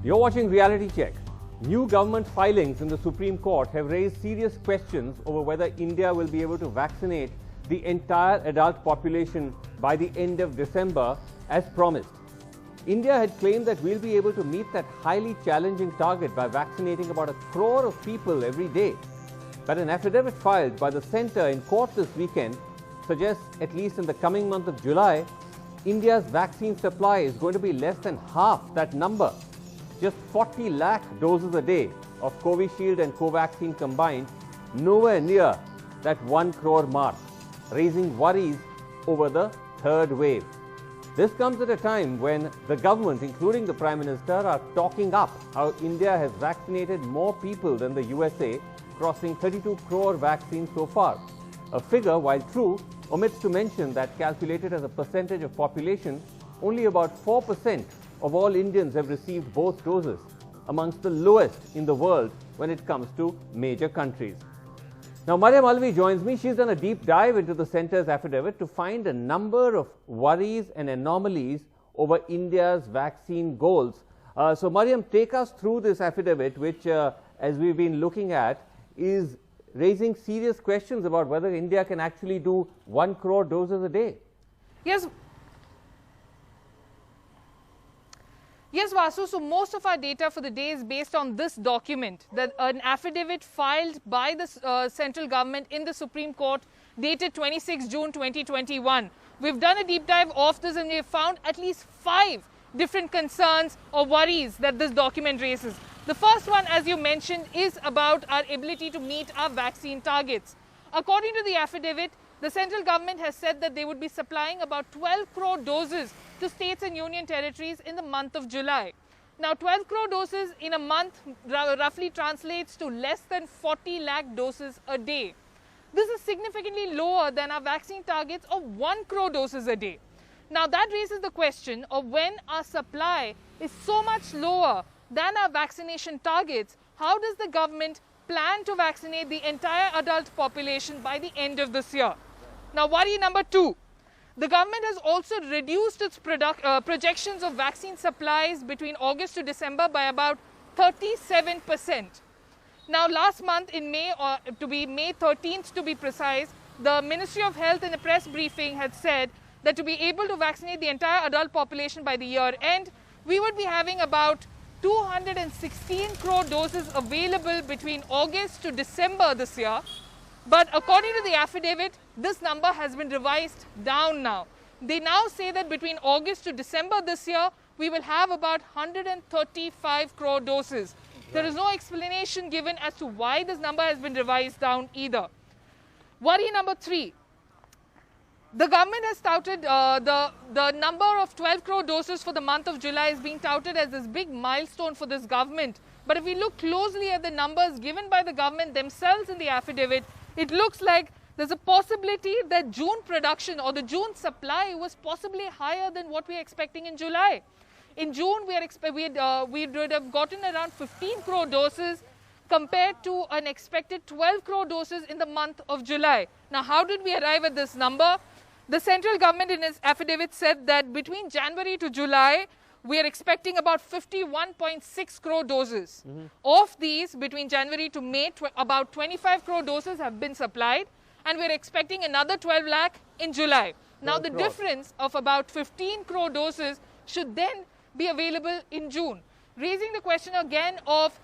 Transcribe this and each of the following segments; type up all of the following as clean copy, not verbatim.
You're watching Reality Check. New government filings in the Supreme Court have raised serious questions over whether India will be able to vaccinate the entire adult population by the end of December as promised. India had claimed that we'll be able to meet that highly challenging target by vaccinating about 1 crore of people every day. But an affidavit filed by the centre in court this weekend suggests, at least in the coming month of July, India's vaccine supply is going to be less than half that number. Just 40 lakh doses a day of Covishield and Covaxin combined, nowhere near that 1 crore mark, raising worries over the third wave. This comes at a time when the government, including the Prime Minister, are talking up how India has vaccinated more people than the USA, crossing 32 crore vaccines so far. A figure, while true, omits to mention that calculated as a percentage of population, only about 4% of all Indians have received both doses, amongst the lowest in the world when it comes to major countries. Now, Mariam Alvi joins me. She's done a deep dive into the centre's affidavit to find a number of worries and anomalies over India's vaccine goals. So, Mariam, take us through this affidavit, which, as we've been looking at, is raising serious questions about whether India can actually do 1 crore doses a day. Yes, Vasu, so most of our data for the day is based on this document, that an affidavit filed by the central government in the Supreme Court dated 26 June 2021. We've done a deep dive of this and we've found at least 5 different concerns or worries that this document raises. The first one, as you mentioned, is about our ability to meet our vaccine targets. According to the affidavit, the central government has said that they would be supplying about 12 crore doses to states and union territories in the month of July. Now, 12 crore doses in a month roughly translates to less than 40 lakh doses a day. This is significantly lower than our vaccine targets of 1 crore doses a day. Now, that raises the question of when our supply is so much lower than our vaccination targets, how does the government plan to vaccinate the entire adult population by the end of this year? Now, worry number 2. The government has also reduced its projections of vaccine supplies between August to December by about 37%. Now, last month in May, or to be May 13th to be precise, the Ministry of Health in a press briefing had said that to be able to vaccinate the entire adult population by the year end, we would be having about 216 crore doses available between August to December this year. But according to the affidavit, this number has been revised down now. They now say that between August to December this year, we will have about 135 crore doses. There is no explanation given as to why this number has been revised down either. Worry number 3. The government has touted the number of 12 crore doses for the month of July is being touted as this big milestone for this government. But if we look closely at the numbers given by the government themselves in the affidavit, it looks like there's a possibility that June production or the June supply was possibly higher than what we are expecting in July. In June, we would have gotten around 15 crore doses compared to an expected 12 crore doses in the month of July. Now, how did we arrive at this number? The central government in its affidavit said that between January to July, we are expecting about 51.6 crore doses. Of these, between January to May, about 25 crore doses have been supplied, and we're expecting another 12 lakh in July. Now, the difference of about 15 crore doses should then be available in June, raising the question again of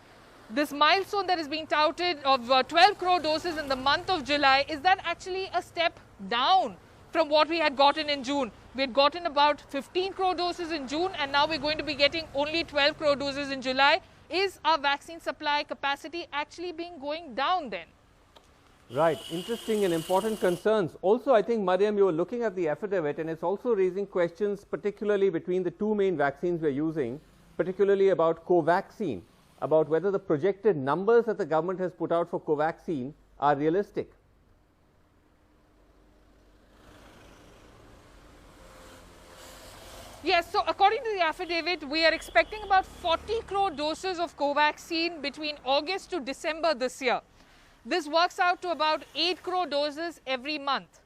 this milestone that is being touted of 12 crore doses in the month of July. Is that actually a step down from what we had gotten in June? We had gotten about 15 crore doses in June, and now we're going to be getting only 12 crore doses in July. Is our vaccine supply capacity actually going down then? Right. Interesting and important concerns. Also, I think, Mariam, you were looking at the affidavit, and it's also raising questions, particularly between the 2 main vaccines we're using, particularly about Covaxin, about whether the projected numbers that the government has put out for Covaxin are realistic. Yes, so according to the affidavit, we are expecting about 40 crore doses of Covaxin between August to December this year. This works out to about 8 crore doses every month.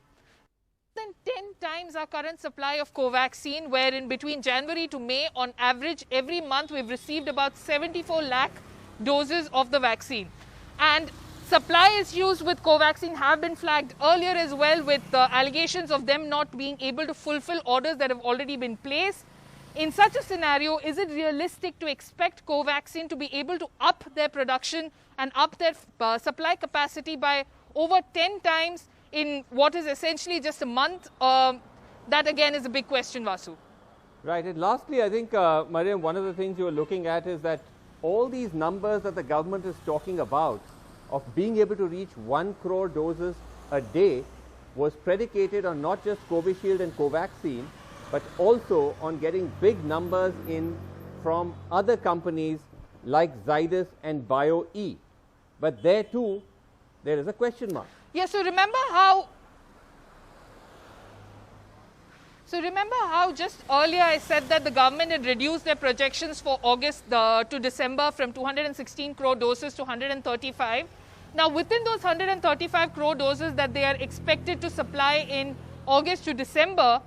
than 10 times our current supply of Covaxin, where in between January to May, on average, every month we've received about 74 lakh doses of the vaccine. And supply issues with Covaxin have been flagged earlier as well, with allegations of them not being able to fulfill orders that have already been placed. In such a scenario, is it realistic to expect Covaxin to be able to up their production and up their supply capacity by over 10 times in what is essentially just a month? That again is a big question, Vasu. Right. And lastly, I think, Mariam, one of the things you are looking at is that all these numbers that the government is talking about of being able to reach 1 crore doses a day was predicated on not just Covishield and Covaxin, but also on getting big numbers in from other companies like Zydus and BioE. But there too, there is a question mark. Yeah, so remember how just earlier I said that the government had reduced their projections for August to December from 216 crore doses to 135. Now, within those 135 crore doses that they are expected to supply in August to December,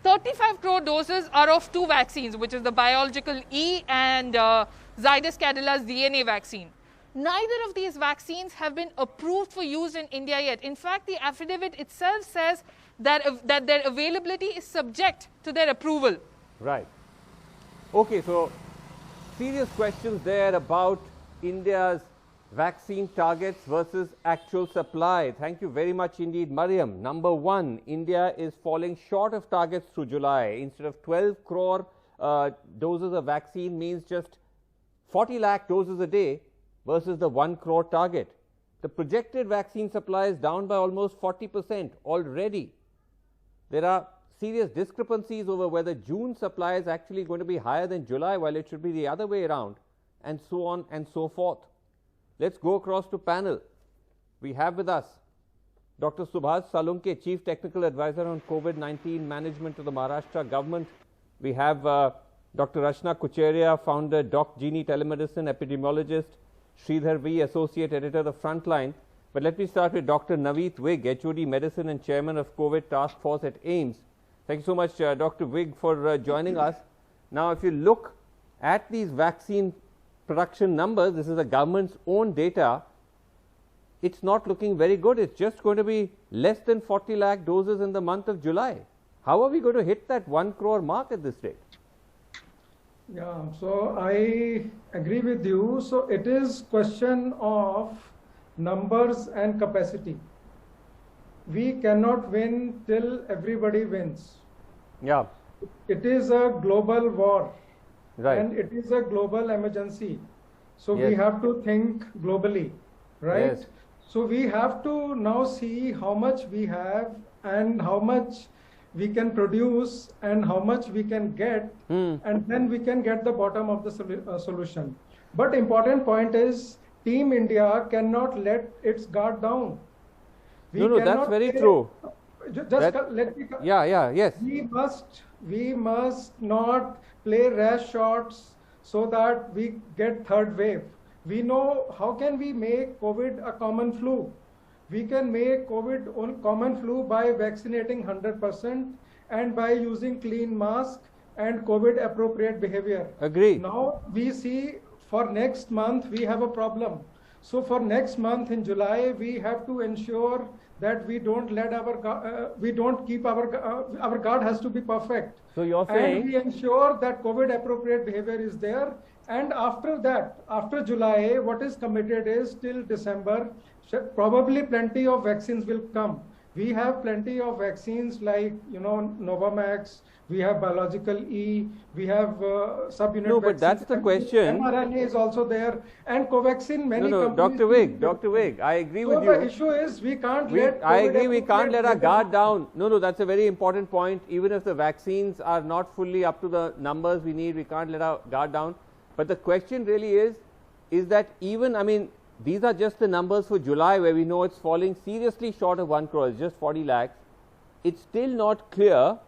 35 crore doses are of two vaccines, which is the biological E and Zydus Cadilla's DNA vaccine. Neither of these vaccines have been approved for use in India yet. In fact, the affidavit itself says that their availability is subject to their approval. Right. Okay, so serious questions there about India's vaccine targets versus actual supply. Thank you very much indeed, Mariam. Number one, India is falling short of targets through July. Instead of 12 crore doses of vaccine means just 40 lakh doses a day versus the 1 crore target. The projected vaccine supply is down by almost 40% already. There are serious discrepancies over whether June supply is actually going to be higher than July, while it should be the other way around, and so on and so forth. Let's go across to panel. We have with us Dr. Subhash Salunke, Chief Technical Advisor on COVID-19 Management to the Maharashtra Government. We have Dr. Rachna Kucheria, Founder, Doc Genie Telemedicine, Epidemiologist, Sridhar V, Associate Editor, The Frontline. But let me start with Dr. Naveed Vig, HOD Medicine and Chairman of COVID Task Force at AIIMS. Thank you so much, Dr. Vig, for joining us. Now, if you look at these vaccine production numbers, this is the government's own data, it's not looking very good. It's just going to be less than 40 lakh doses in the month of July. How are we going to hit that 1 crore mark at this rate? Yeah, so I agree with you. So it is question of numbers and capacity. We cannot win till everybody wins. Yeah. It is a global war. Right. And it is a global emergency. So Yes. we have to think globally, right? Yes. So we have to now see how much we have and how much we can produce and how much we can get, and then we can get the bottom of the solution. But important point is, Team India cannot let its guard down. No, that's very true. Let me. Yes. We must not play rash shots so that we get third wave. We know how can we make COVID a common flu. We can make COVID a common flu by vaccinating 100% and by using clean mask and COVID appropriate behavior. Agreed. Now we see for next month we have a problem. So for next month in July, we have to ensure that we don't let we don't keep our guard has to be perfect. So you're saying, and we ensure that COVID appropriate behavior is there. And after that, after July, what is committed is till December, probably plenty of vaccines will come. We have plenty of vaccines like, Novavax, we have biological E, we have subunit No, but that's the question. mRNA is also there, and Covaxin, many companies... Dr. Vig, I agree with you. So the issue is we can't let... I agree, we can't let our guard down. No, that's a very important point. Even if the vaccines are not fully up to the numbers we need, we can't let our guard down. But the question really is that even, these are just the numbers for July, where we know it's falling seriously short of 1 crore, it's just 40 lakhs. It's still not clear,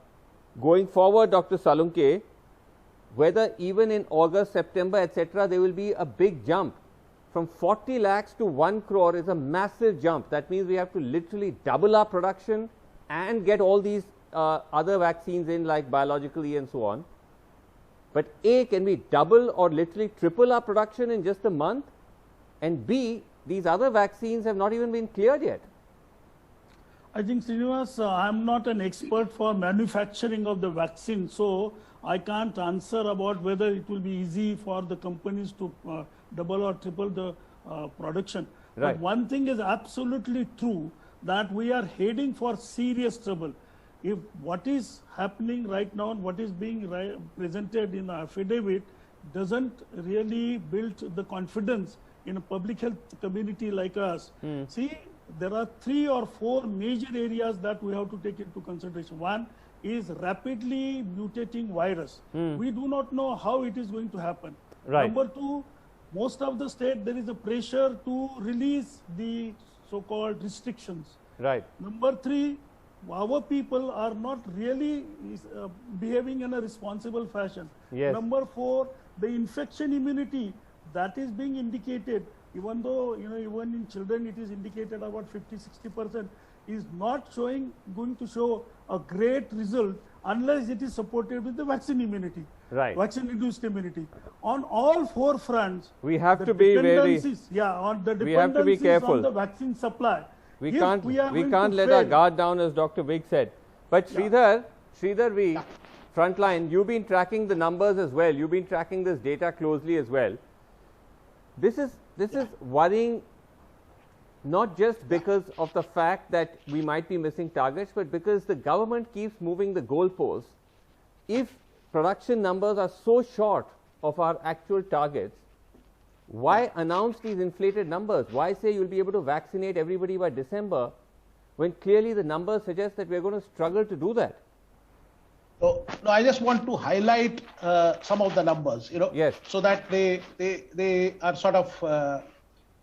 going forward, Dr. Salunke, whether even in August, September, etc., there will be a big jump. From 40 lakhs to 1 crore is a massive jump. That means we have to literally double our production and get all these other vaccines in like biological E and so on. But A, can we double or literally triple our production in just a month? And B, these other vaccines have not even been cleared yet. I think, Srinivas, I'm not an expert for manufacturing of the vaccine, so I can't answer about whether it will be easy for the companies to double or triple the production. Right. But one thing is absolutely true, that we are heading for serious trouble. If what is happening right now, what is being presented in the affidavit doesn't really build the confidence in a public health community like us. See, there are 3 or 4 major areas that we have to take into consideration. One is rapidly mutating virus. We do not know how it is going to happen. Right. Number 2, most of the state there is a pressure to release the so-called restrictions. Right. Number 3, our people are not really behaving in a responsible fashion. Yes. Number 4, the infection immunity that is being indicated, even though even in children it is indicated about 50–60%, is not going to show a great result unless it is supported with the vaccine immunity. Right. Vaccine-induced immunity. On all 4 fronts, We have the to be very. dependencies- Yeah, on the We have to be dependencies careful. on the vaccine supply. We If can't we are going to let our fail- guard down, as Dr. Vig said. But Sridhar, we Frontline, you've been tracking the numbers as well. You've been tracking this data closely as well. This is worrying, not just because of the fact that we might be missing targets, but because the government keeps moving the goalposts. If production numbers are so short of our actual targets, why announce these inflated numbers? Why say you'll be able to vaccinate everybody by December when clearly the numbers suggest that we're going to struggle to do that? So, no, I just want to highlight some of the numbers, Yes. so that they are sort of,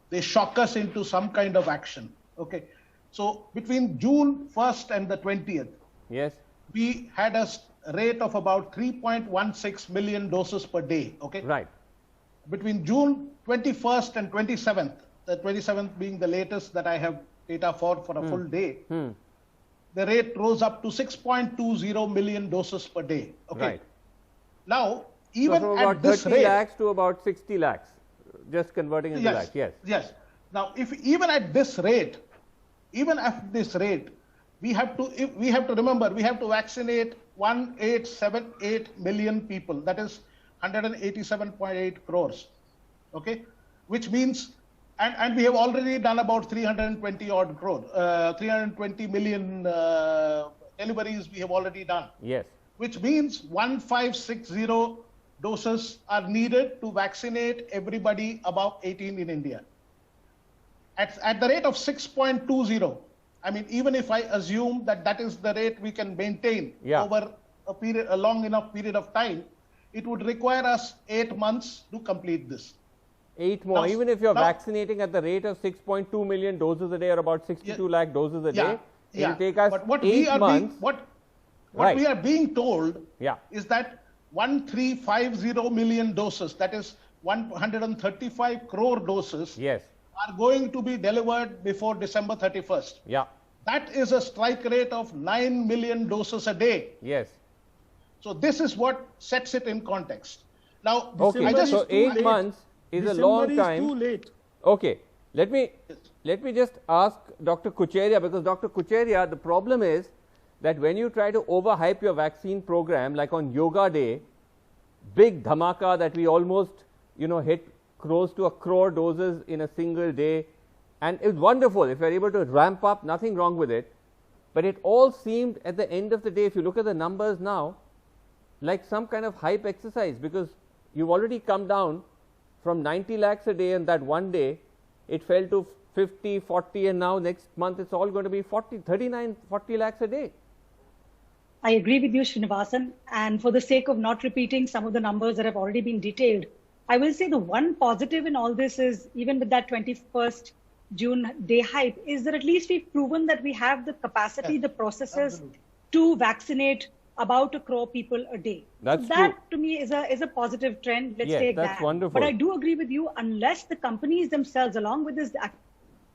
they shock us into some kind of action. Okay. So between June 1st and the 20th, Yes. we had a rate of about 3.16 million doses per day. Okay. Right. Between June 21st and 27th, the 27th being the latest that I have data for a full day, the rate rose up to 6.20 million doses per day. Okay. Right. Now, even So from at about this 30 rate, lakhs to about 60 lakhs, just converting into lakhs. Yes. Yes. Now, even at this rate, we have to remember, we have to vaccinate 1878 million people. That is 187.8 crores. Okay, which means, and we have already done about 320 odd crore, 320 million deliveries we have already done. Yes. Which means 1560 doses are needed to vaccinate everybody above 18 in India. At the rate of 6.20, I mean, even if I assume that is the rate we can maintain over a long enough period of time, it would require us 8 months to complete this. 8 more. Now, Even if you're now, vaccinating at the rate of 6.2 million doses a day, or about 62 lakh doses a day, it will take us but 8 months. What Right. we are being told Yeah. is that 1350 million doses, that is 135 crore doses, Yes. are going to be delivered before December 31st. Yeah. That is a strike rate of 9 million doses a day. Yes. So this is what sets it in context. Now, Okay. I just So too 8 late. months is December a long is time. too late. Okay. Let me just ask Dr. Kucheria, because Dr. Kucheria, the problem is that when you try to overhype your vaccine program, like on Yoga Day, big dhamaka that we almost, hit close to 1 crore doses in a single day, and it's wonderful if you're able to ramp up, nothing wrong with it, but it all seemed at the end of the day, if you look at the numbers now, like some kind of hype exercise, because you've already come down from 90 lakhs a day, and that one day it fell to 50, 40, and now next month it's all going to be 39, 40 lakhs a day. I agree with you, Srinivasan. And for the sake of not repeating some of the numbers that have already been detailed, I will say the one positive in all this is, even with that 21st June day hype, is that at least we've proven that we have the capacity, the processes to vaccinate about 1 crore people a day. That's so that true. to me is a positive trend. Let's Yes, take that's that. wonderful. But I do agree with you, unless the companies themselves, along with this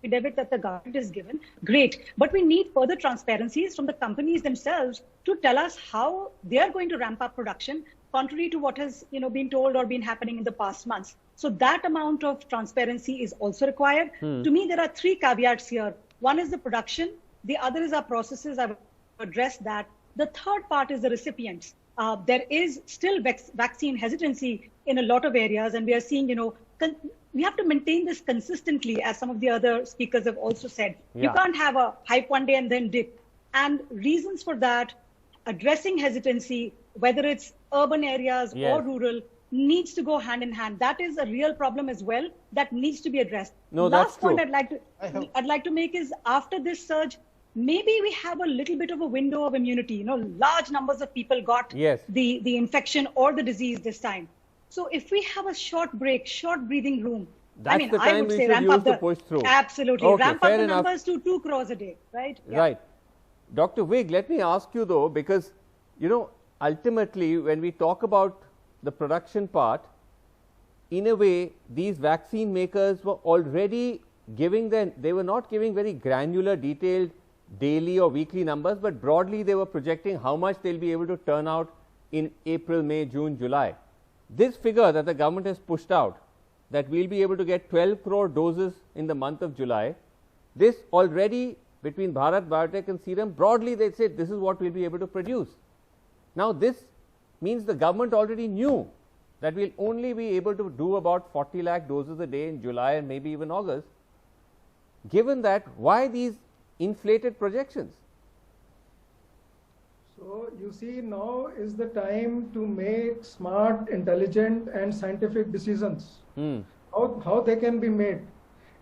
affidavit that the government is given, great. But we need further transparencies from the companies themselves to tell us how they are going to ramp up production, contrary to what has been told or been happening in the past months. So that amount of transparency is also required. To me, there are three caveats here. One is the production. The other is our processes. I've addressed that. The third part is the recipients. There is still vaccine hesitancy in a lot of areas, and we are seeing, we have to maintain this consistently, as some of the other speakers have also said. Yeah. You can't have a hype one day and then dip. And reasons for that, addressing hesitancy, whether it's urban areas Yes. or rural, needs to go hand in hand. That is a real problem as well that needs to be addressed. No, that's Last point true. I'd like to make is, after this surge, maybe we have a little bit of a window of immunity. Large numbers of people got Yes. the infection or the disease this time. So if we have a short break, short breathing room, That's the I time would we say should ramp use up to push through. Absolutely. Okay, Ramp up fair the enough. numbers to 2 crores a day, right? Yeah. Right. Dr. Vig, let me ask you though, because, ultimately when we talk about the production part, in a way, these vaccine makers were already they were not giving very granular, detailed daily or weekly numbers, but broadly they were projecting how much they'll be able to turn out in April, May, June, July. This figure that the government has pushed out, that we'll be able to get 12 crore doses in the month of July, this already between Bharat Biotech and Serum, broadly they said this is what we'll be able to produce. Now this means the government already knew that we'll only be able to do about 40 lakh doses a day in July and maybe even August. Given that, why these inflated projections? So you see, now is the time to make smart, intelligent and scientific decisions. How they can be made.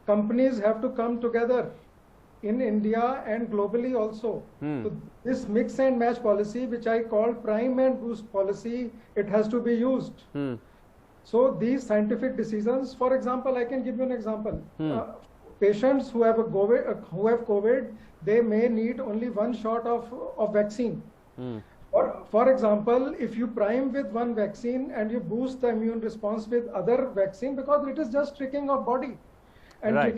Companies have to come together in India and globally also. So this mix and match policy, which I call prime and boost policy, it has to be used. So these scientific decisions, for example, I can give you an example. Patients who have COVID, they may need only one shot of vaccine. For example, if you prime with one vaccine and you boost the immune response with other vaccine, because it is just tricking of body, and Right.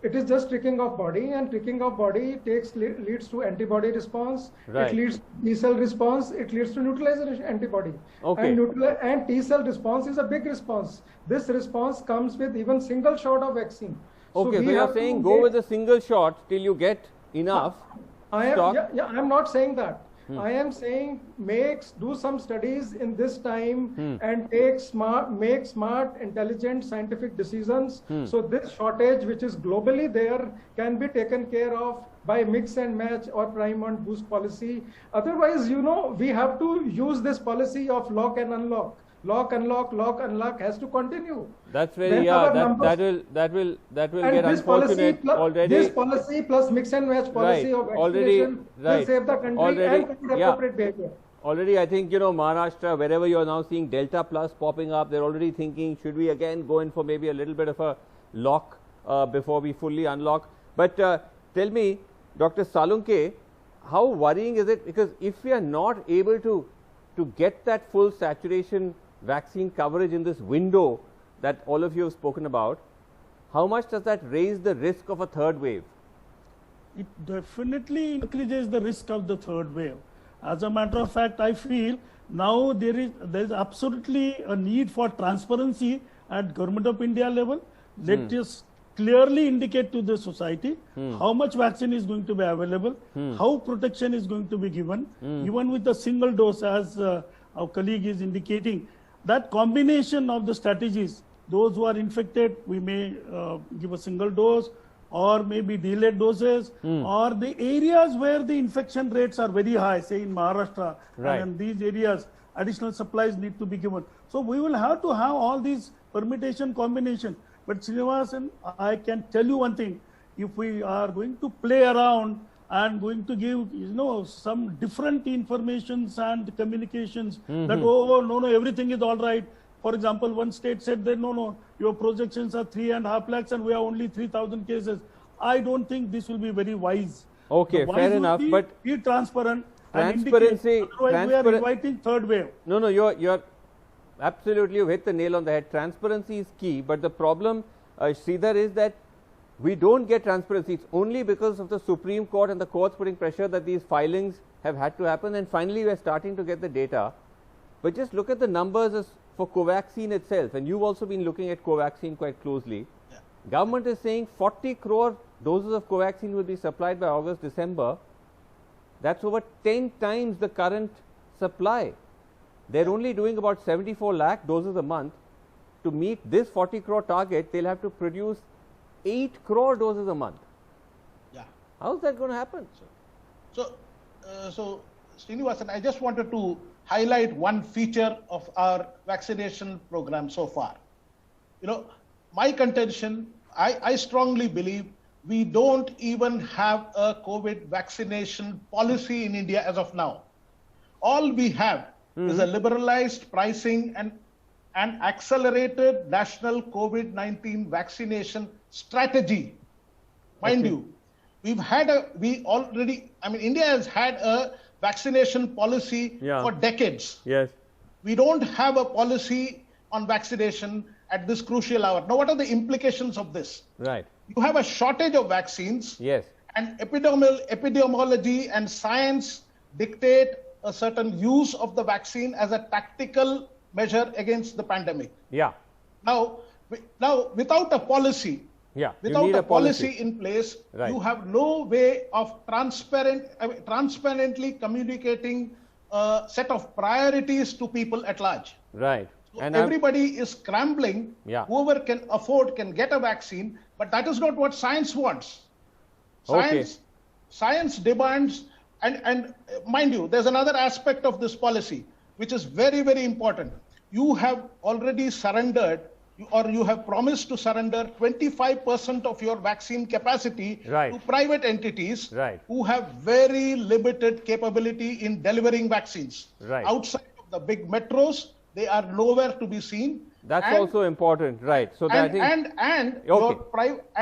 it is just tricking of body, and tricking of body leads to antibody response. Right. It leads to T cell response. It leads to neutralization antibody. Okay. And T cell response is a big response. This response comes with even single shot of vaccine. Okay, so we you're have to saying go with a single shot till you get enough stock? I'm not saying that. I am saying do some studies in this time and make smart, intelligent, scientific decisions. So this shortage, which is globally there, can be taken care of by mix and match or prime and boost policy. Otherwise, we have to use this policy of lock and unlock. Lock, unlock, lock, unlock has to continue. That's very, that will get unfortunate already. This policy plus mix and match policy of vaccination will save the country and appropriate behavior. Already, I think, Maharashtra, wherever you're now seeing Delta Plus popping up, they're already thinking, should we again go in for maybe a little bit of a lock before we fully unlock? But tell me, Dr. Salunke, how worrying is it? Because if we are not able to get that full saturation vaccine coverage in this window that all of you have spoken about, how much does that raise the risk of a third wave? It definitely increases the risk of the third wave. As a matter of fact, I feel now there is absolutely a need for transparency at Government of India level. Let us clearly indicate to the society how much vaccine is going to be available, how protection is going to be given, even with a single dose, as our colleague is indicating. That combination of the strategies, those who are infected, we may give a single dose, or maybe delayed doses, or the areas where the infection rates are very high, say in Maharashtra, and in these areas, additional supplies need to be given. So we will have to have all these permutation, combination. But Srinivasan, I can tell you one thing, if we are going to play around and going to give, some different informations and communications that, no, everything is all right. For example, one state said that, no, your projections are 3.5 lakhs and we have only 3,000 cases. I don't think this will be very wise. Okay, fair enough. But be transparent. Transparency. Otherwise, we are inviting third wave. No, you're absolutely, you hit the nail on the head. Transparency is key. But the problem, Sridhar, is that we don't get transparency. It's only because of the Supreme Court and the courts putting pressure that these filings have had to happen, and finally we're starting to get the data. But just look at the numbers for Covaxin itself, and you've also been looking at Covaxin quite closely. Yeah. Government is saying 40 crore doses of Covaxin will be supplied by August, December. That's over 10 times the current supply. They're only doing about 74 lakh doses a month. To meet this 40 crore target, they'll have to produce 8 crore doses a month. Yeah. How's that going to happen? So, Srinivasan, I just wanted to highlight one feature of our vaccination program so far. You know, my contention, I strongly believe we don't even have a COVID vaccination policy in India as of now. All we have is a liberalized pricing and accelerated national COVID-19 vaccination strategy. Mind you, India has had a vaccination policy for decades. Yes. We don't have a policy on vaccination at this crucial hour. Now, what are the implications of this? Right. You have a shortage of vaccines. Yes. And epidemiology and science dictate a certain use of the vaccine as a tactical measure against the pandemic. Yeah. Now without a policy, without a policy in place, you have no way of transparently communicating a set of priorities to people at large. Right. So and everybody is scrambling. Whoever can afford can get a vaccine, but that is not what science wants. Science demands, and mind you, there's another aspect of this policy which is very, very important. You have already surrendered, or you have promised to surrender 25% of your vaccine capacity to private entities who have very limited capability in delivering vaccines. Outside of the big metros, they are nowhere to be seen. That's also important, right? So that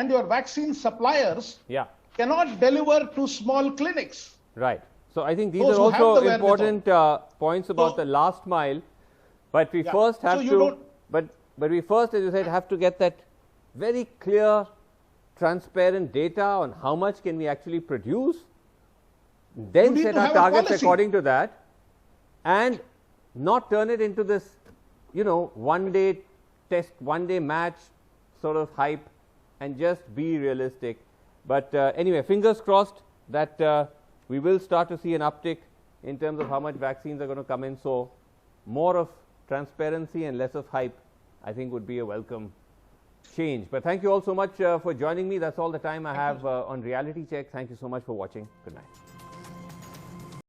your vaccine suppliers cannot deliver to small clinics. Right. So I think these are also important points about the last mile. But we first have but we first, as you said, have to get that very clear, transparent data on how much can we actually produce, then set our targets according to that, and not turn it into this, one-day test, one-day match sort of hype, and just be realistic. But anyway, fingers crossed that we will start to see an uptick in terms of how much vaccines are going to come in. So more of transparency and less of hype, I think, would be a welcome change. But thank you all so much for joining me. That's all the time I have on Reality Check. Thank you so much for watching. Good night.